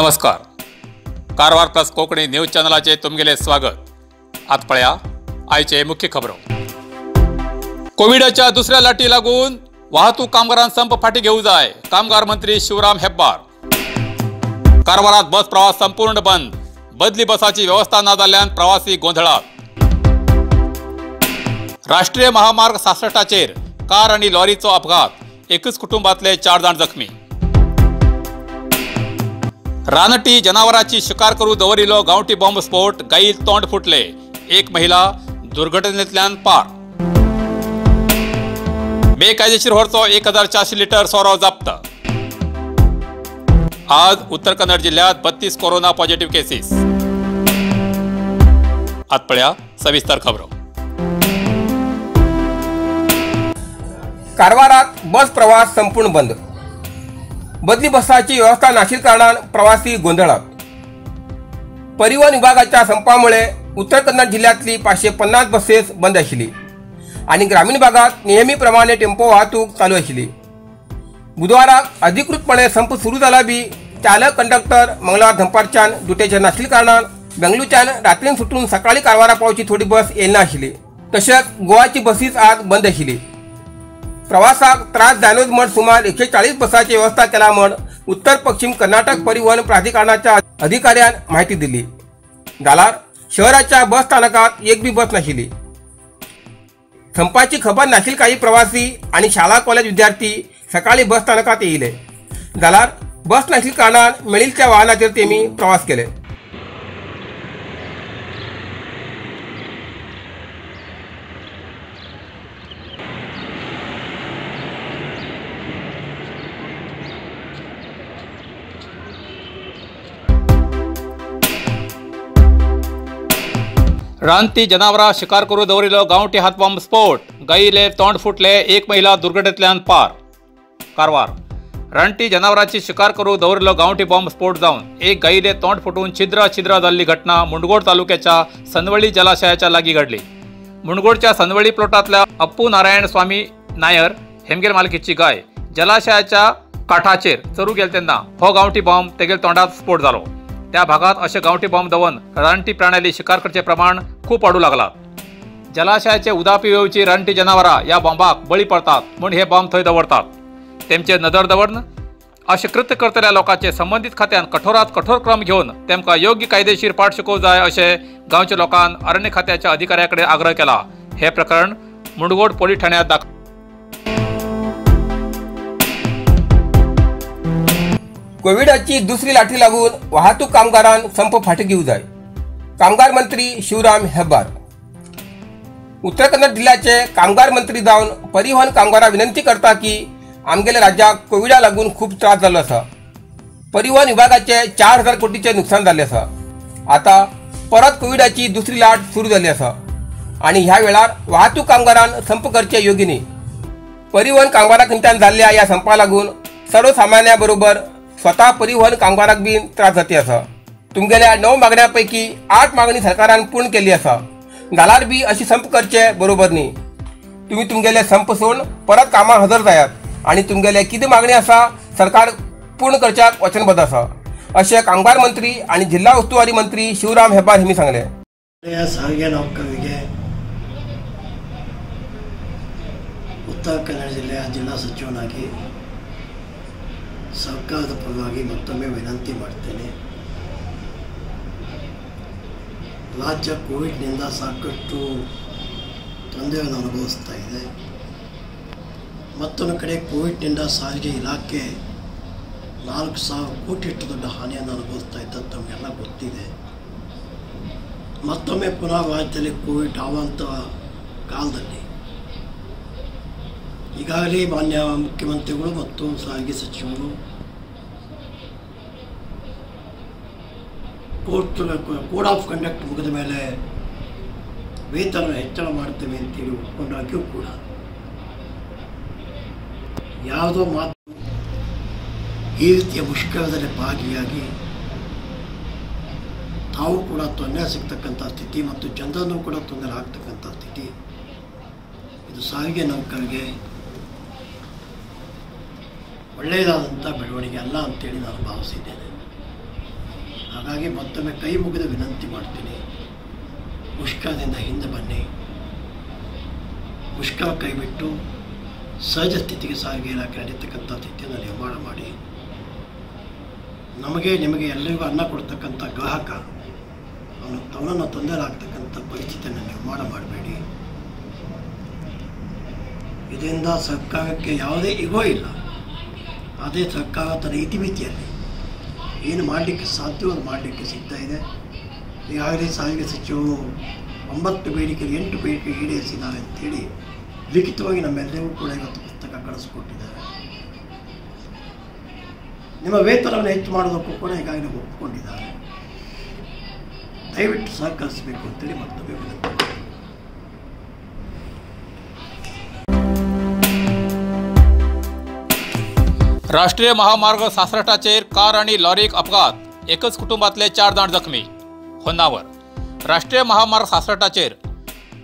नमस्कार. Karwar plus Konkani news चॅनलाचे तुमगेले स्वागत. आत पळया आयचे मुख्य खबरो. कोविडच्या दुसऱ्या लाटी लागून वाहतूक कामगारांना संप फाटी घेऊ जाय. कामगार मंत्री शिवराम हेब्बार. कारवारात बस प्रवास संपूर्ण बंद. बदली बसाची व्यवस्था न झाल्यान प्रवासी गोंधळात. राष्ट्रीय महामार्ग 66 कार आणि लॉरीचो अपघात. एकच कुटुंबातले 4 जण जखमी. रानटी जनावरांची शिकार करू दवरिलो गावठी बॉम्ब स्फोट. गायील तोंड फुटले. एक महिला दुर्घटनेतल्यान पार. बेकायदेशीर व्हरचो 1400 लिटर सोरो जप्त. आज उत्तर कन्नड जिल्ह्यात 32 कोरोना पॉझिटिव्ह केसेस. आत पळया सविस्तर खबरो. कारवारात बस प्रवास संपूर्ण बंद. बदली बसाची व्यवस्था नाशिल कारणान प्रवासी गोंधळात. परिवहन विभागाच्या संपामुळे उत्तर कन्नड जिल्ह्यातली 550 बसेस बंद आशिल्ली आणि ग्रामीण भागात नेहमीप्रमाणे टेम्पो वाहतूक चालू आशिल्ली. बुधवाराक अधिकृतपणे संप सुरू जाला बी चालक कंडक्टर मंगळवार दनपारच्यान ड्युटेचेर नाशिल्ले कारणान बेंगळूरच्यान रात्रीन सुटून सकाळी कारवारा पावची थोडी बस येयना आशिल्ली. तशेंच गोवाची बसीच आज बंद आशिल्ली. प्रवासाक त्रास जायनूच म्हण सुमार 140 बसांची व्यवस्था केला म्हण उत्तर पश्चिम कर्नाटक परिवहन प्राधिकरणाच्या अधिकाऱ्यान माहिती दिली. जाल्यार शहराच्या बस स्थानकात एक बी बस नाशिल्ली. संपाची खबर नाशिल्ले काही प्रवासी आणि शाळा कॉलेज विद्यार्थी सकाळी बस स्थानकात येयले. जाल्यार बस नाशिल्ले कारणान मेळिल्ल्या वाहनाचेर तेमी प्रवास केले. रानटी जनावरां शिकार करू दवरिलो गावठी हातबॉम्ब स्फोट. गायीले तोंड फुटले. एक महिला दुर्घटनेतल्यान पार. कारवार. रानटी जनावरांची शिकार करू दवरिलो गावठी बॉम्ब स्फोट जावन एक गायीले तोंड फुटून छिद्र जाल्ली घटना मुंडगोड तालुक्याच्या सनवळी जलाशयाच्या लागीं घडली. मुंडगोडच्या सनवळी प्लॉटातल्या अप्पू नारायण स्वामी नायर हेमगेर मालकीची गाय जलाशयाच्या काठाचेर चरू गेले तेन्ना हो गावठी बॉम्ब तेगेल तोंडात स्फोट जालो. त्या भागात असे गावठी बॉम्ब दवन रानटी प्राण्याली शिकार करचे प्रमाण खूप वाढू लागला. जलाशयाचे उदापी येवची रानटी जनावरां या बॉम्बाक बळी पडतात म्हूण हे बॉम्ब थंय दवरतात. तेमचे नदर दवरन अशे कृत्य करतल्या लोकांचे संबंधित खात्यान कठोरात कठोर क्रम घेवन तेमकां योग्य कायदेशीर पाठ शिकोवं जाय अशें गांवच्या लोकांन अरण्य खात्याच्या अधिकाऱ्याकडे आग्रह केला. हे प्रकरण मुंडगोड पोलीस ठाण्यात दाखल. कोविडची दुसरी लाटी लागून वाहतूक कामगारांना संप फाटी घेऊ जाय. कामगार मंत्री शिवराम हेब्बार. उत्तर कन्नड जिल्ह्याचे कामगार मंत्री जावन परिवहन कामगारांना विनंती करता की आमगेल्या राज्याक कोविडा लागून खूप त्रास जाल्लो आसा. परिवहन विभागाचे 4000 कोटीचे नुकसान जाल्ले आसा. आता परत कोविडाची दुसरी लाट सुरू जाल्ली आसा आणि ह्या वेळार वाहतूक कामगारांना संप करचे योग्य न्ही. परिवहन कामगारांक निमतान जाल्ल्या या संपा लागून सर्वसामान्या बरोबर स्वतः परिवहन कामगारांक बी त्रास जाती आसा. तुमगेल्या 9 मागण्यांपैकी 8 मागणी सरकारान पूर्ण केली आसा. जाल्यार बी अशी संप करचे बरोबर न्ही. तुम्ही तुमगेले संप सोडून परत कामां हजर जायात आणि तुमगेले कितें मागणी आसा सरकार पूर्ण करच्याक वचनबद्ध आसा अशें कामगार मंत्री आणि जिल्हा उस्तुवारी मंत्री शिवराम हेब्बार हिमी सांगले. ಸಾರಿಗೆ ನೌಕರರಿಗೆ ಉತ್ತರ ಕನ್ನಡ ಜಿಲ್ಲೆಯ ಜಿಲ್ಲಾ ಸಚಿವನಾಗಿ ಸರ್ಕಾರದ ಪರವಾಗಿ ಮತ್ತೊಮ್ಮೆ ವಿನಂತಿ ಮಾಡ್ತೇನೆ. ರಾಜ್ಯ ಕೋವಿಡ್ನಿಂದ ಸಾಕಷ್ಟು ತೊಂದರೆಯನ್ನು ಅನುಭವಿಸ್ತಾ ಇದೆ. ಮತ್ತೊಂದು ಕಡೆ ಕೋವಿಡ್ನಿಂದ ಸಾರಿಗೆ ಇಲಾಖೆ 4000 ಕೋಟಿಯಷ್ಟು ದೊಡ್ಡ ಹಾನಿಯನ್ನು ಅನುಭವಿಸ್ತಾ ಇದ್ದದ್ದು ತಮಗೆಲ್ಲ ಗೊತ್ತಿದೆ. ಮತ್ತೊಮ್ಮೆ ಪುನಃ ರಾಜ್ಯದಲ್ಲಿ ಕೋವಿಡ್ ಆವಂಥ ಕಾಲದಲ್ಲಿ ಈಗಾಗಲೇ ಮಾನ್ಯ ಮುಖ್ಯಮಂತ್ರಿಗಳು ಮತ್ತು ಸಾರಿಗೆ ಸಚಿವರು ಕೋಡ್ ಆಫ್ ಕಂಡಕ್ಟ್ ಮುಗಿದ ಮೇಲೆ ವೇತನ ಹೆಚ್ಚಳ ಮಾಡ್ತೇವೆ ಅಂತೇಳಿ ಒಪ್ಕೊಂಡಾಗ್ಯೂ ಕೂಡ ಯಾವುದೋ ಮಾತು ಈ ರೀತಿಯ ಮುಷ್ಕರದಲ್ಲಿ ಭಾಗಿಯಾಗಿ ತಾವು ಕೂಡ ತೊಂದರೆ ಸಿಗ್ತಕ್ಕಂಥ ಸ್ಥಿತಿ ಮತ್ತು ಜನರನ್ನು ಕೂಡ ತೊಂದರೆ ಆಗ್ತಕ್ಕಂಥ ಸ್ಥಿತಿ ಇದು ಸಾರಿಗೆ ನೌಕರರಿಗೆ ಒಳ್ಳೆಯದಾದಂಥ ಬೆಳವಣಿಗೆ ಅಲ್ಲ ಅಂತೇಳಿ ನಾನು ಭಾವಿಸಿದ್ದೇನೆ. ಹಾಗಾಗಿ ಮತ್ತೊಮ್ಮೆ ಕೈ ಮುಗಿದು ವಿನಂತಿ ಮಾಡ್ತೀನಿ, ಮುಷ್ಕರದಿಂದ ಹಿಂದೆ ಬನ್ನಿ. ಮುಷ್ಕರ ಕೈಬಿಟ್ಟು ಸಹಜ ಸ್ಥಿತಿಗೆ ಸಾರಿಗೆ ಇಲಾಖೆ ನಡೀತಕ್ಕಂಥ ಸ್ಥಿತಿಯನ್ನು ನಿರ್ಮಾಣ ಮಾಡಿ, ನಮಗೆ ನಿಮಗೆ ಎಲ್ಲರಿಗೂ ಅನ್ನ ಕೊಡ್ತಕ್ಕಂಥ ಗ್ರಾಹಕ ಅವನನ್ನು ತೊಂದರೆ ಆಗ್ತಕ್ಕಂಥ ಪರಿಸ್ಥಿತಿಯನ್ನು ನಿರ್ಮಾಣ ಮಾಡಬೇಡಿ. ಇದರಿಂದ ಸರ್ಕಾರಕ್ಕೆ ಯಾವುದೇ ಈಗೋ ಇಲ್ಲ. ಅದೇ ಸರ್ಕಾರ ತನ್ನ ಇತಿಮಿತಿಯಲ್ಲಿ ಏನು ಮಾಡಲಿಕ್ಕೆ ಸಾಧ್ಯವೋ ಅದು ಮಾಡಲಿಕ್ಕೆ ಸಿಗ್ತಾ ಇದೆ. ಈಗಾಗಲೇ ಸಾರಿಗೆ ಸಚಿವರು 9 ಬೇಡಿಕೆ 8 ಬೇಡಿಕೆ ಈಡೇರಿಸಿದ್ದಾರೆ ಅಂತೇಳಿ ಲಿಖಿತವಾಗಿ ನಮ್ಮೆಲ್ಲರಿಗೂ ಕೂಡ ಇವತ್ತು ಪುಸ್ತಕ ಕಳಿಸ್ಕೊಟ್ಟಿದ್ದಾರೆ. ನಿಮ್ಮ ವೇತನವನ್ನು ಹೆಚ್ಚು ಮಾಡೋದಕ್ಕೂ ಕೂಡ ಈಗಾಗಲೇ ಒಪ್ಪಿಕೊಂಡಿದ್ದಾರೆ. ದಯವಿಟ್ಟು ಸಹಕರಿಸಬೇಕು ಅಂತೇಳಿ ಮತ್ತೊಮ್ಮೆ ವಿನಂತಿ. राष्ट्रीय महामार्ग 66चेर कार आणि लॉरीक अपघात, एकच कुटुंबातले 4 जाण जखमी. होन्नावर राष्ट्रीय महामार्ग 66चेर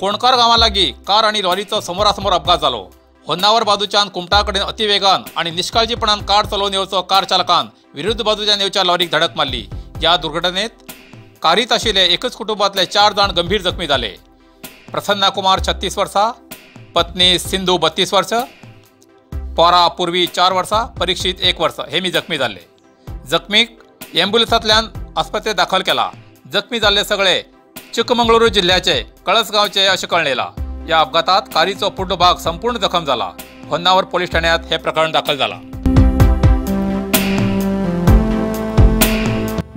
कोणकार गांवालागी कार आणि लॉरीचो समोरासमोर अपघात जालो. होन्नावर बाजूच्यान कुमटा कडेन अतिवेगान आणि निष्काळजीपणान कार चलोवन येवचो कार चालकान विरुद्ध बाजूच्यान येवच्या लॉरीक धडक मारली. या दुर्घटनेत कारीत आशिल्ले एकच कुटुंबातले 4 जाण गंभीर जखमी झाले. प्रसन्ना कुमार 36 वर्सां, पत्नी सिंधू 32 वर्सां, पोरा पूर्वी 4 वर्सां, परीक्षित 1 वर्स हेमी जखमी झाले. जखमीक एम्ब्युलन्सांतल्यान आस्पत्रेत दाखल केला. जखमी झाले सगळे चिकमंगळूरू जिल्ह्याचे कळसगावचे अशें कळयला. या अपघातात कारीचो पुढो भाग संपूर्ण जखम झाला. होन्नावर पोलीस ठाण्यात हे प्रकरण दाखल झाला.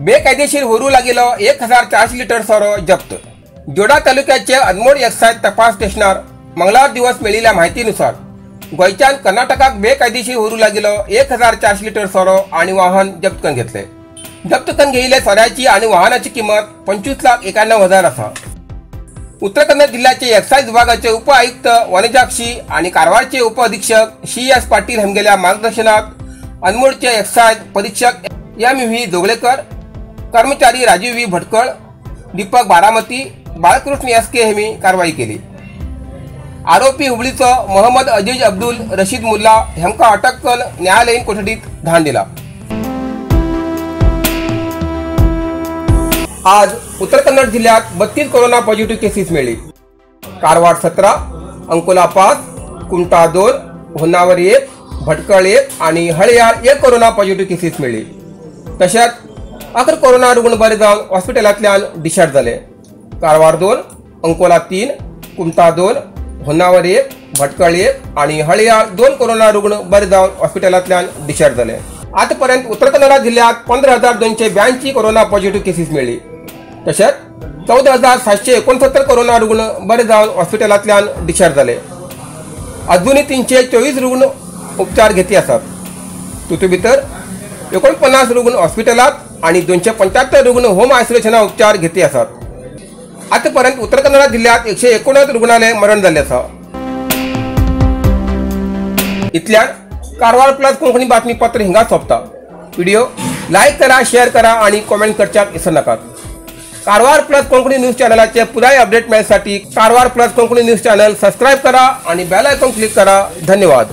बेकायदेशीर होरू लागिलो 1400 लिटर सोरो जप्त. जोडा तालुक्याचे अनमोड एक्सायज तपास स्टेशनार मंगळवार दिवस मेळिल्ल्या माहितीनुसार गोंयच्यान कर्नाटकाक बेकायदेशीर होरू लागिलो 1400 लिटर सोरो आणि वाहन जप्त करून घेतले. जप्त करून घेयिल्ल्या सोऱ्याची आणि वाहनाची किंमत 25,91,000 आसा. उत्तर कन्नड जिल्ह्याचे एक्सायज विभागाचे उप आयुक्त वनजाक्षी आणि कारवारचे उप अधीक्षक CS पाटील हेमगेल्या मार्गदर्शनात अनमोडचे एक्सायज परीक्षक MV जोगळेकर, कर्मचारी राजीव V भटकळ, दीपक बारामती, बाळकृष्ण SK हेमी कारवाई केली. आरोपी हुबळीचो मोहम्मद अजीज अब्दुल रशीद मुल्ला हेमका अटक करून न्यायालयीन कोठडीत धाड दिला. आज उत्तर कन्नड जिल्ह्यात 32 कोरोना पॉझिटिव्ह केसेस मिळाली. कारवार 17, अंकोला 5, कुमटा 2, होन्नावर 1, भटकळ 1 आणि हळयाळ 1 कोरोना पॉझिटिव्ह केसेस मिळाली. तशेंच 11 कोरोना रुग्ण बरे जावन हॉस्पिटलांतल्यान डिस्चार्ज जाले. कारवार 2, अंकोला 3, कुमटा 2, होन्नावर 1, भटकळ 1 आणि हळयाळ 2 कोरोना रुग्ण बरे जावन हॉस्पिटलांतल्यान डिस्चार्ज जाले. आतापर्यंत उत्तर कन्नड जिल्ह्यात 15,282 कोरोना पॉझिटिव्ह केसेस मिळाली. तशेंच 14,769 कोरोना रुग्ण बरे जावन हॉस्पिटलांतल्यान डिस्चार्ज जाले. अजूनही 324 रुग्ण उपचार घेती आसात. तातूंत भितर 49 रुग्ण हॉस्पिटलात आणि 275 रुग्ण होम आयसोलेशनात उपचार घेती आसात. आतापर्यंत उत्तर कन्नड जिल्ह्यात 119 रुग्णालय मरण झाले आसा. इतल्यान कारवार प्लस कोंकणी बातमीपत्र हिंगा सोंपता. व्हिडिओ लाईक करा, शेअर करा आणि कमेंट करच्याक विसरू नकात. कारवार प्लस कोंकणी न्यूज चॅनलाचे पुराय अपडेट मेळण्यासाठी Karwar plus Konkani news channel subscribe करा आणि बेल आयकॉन क्लिक करा. धन्यवाद.